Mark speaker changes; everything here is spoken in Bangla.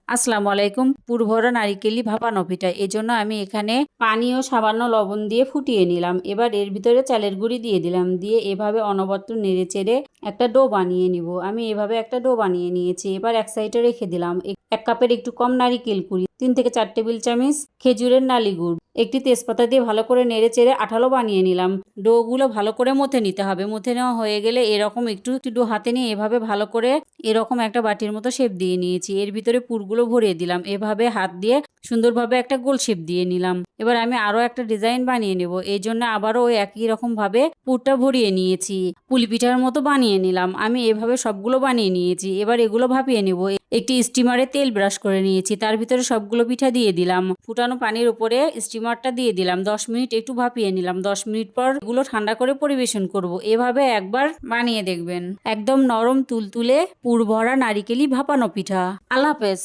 Speaker 1: আসসালামু আলাইকুম। পুরভরা নারিকেলি ভাপানো পিঠা, এজন্য আমি এখানে পানি ও সামান্য লবণ দিয়ে ফুটিয়ে নিলাম। এবার এর ভিতরে চালের গুঁড়ি দিয়ে দিলাম, দিয়ে এভাবে অনবরত নেড়ে চেড়ে একটা ডো বানিয়ে নিব। আমি এভাবে একটা ডো বানিয়ে নিয়েছি। এবার এক সাইডে রেখে দিলাম। এক কাপের একটু কম নারিকেল কুড়ি, 3 থেকে 4 টেবিল চামচ খেজুরের নালি গুড়, একটি তেজপাতা দিয়ে ভালো করে নেড়ে চেড়ে আঠালো বানিয়ে নিলাম। ডো গুলো ভালো করে মথে নিতে হবে। মথে নেওয়া হয়ে গেলে এরকম একটু একটু ডো হাতে নিয়ে এভাবে ভালো করে এরকম একটা বাটির মতো শেপ দিয়ে নিয়েছি। এর ভিতরে পুরগুলো ভরিয়ে দিলাম। এভাবে হাত দিয়ে সুন্দরভাবে একটা গোল শেপ দিয়ে নিলাম। এবার আমি আরো একটা ডিজাইন বানিয়ে নেব। এই জন্য আবারও ওই একই রকম ভাবে পুরটা ভরিয়ে নিয়েছি। পুলি পিঠার মতো বানিয়ে নিলাম। আমি এভাবে সবগুলো বানিয়ে নিয়েছি। এবার এগুলো ভাপিয়ে নেব। একটি স্টিমারে তেল ব্রাশ করে নিয়েছি, তার ভিতরে সবগুলো পিঠা দিয়ে দিলাম। ফুটানো পানির উপরে স্টিমারটা দিয়ে দিলাম। 10 মিনিট একটু ভাপিয়ে নিলাম। 10 মিনিট পর এগুলো ঠান্ডা করে পরিবেশন করব। এভাবে একবার বানিয়ে দেখবেন, একদম নরম তুলতুলে পুর ভরা নারিকেলি ভাপানো পিঠা। আল্লাহ হাফেজ।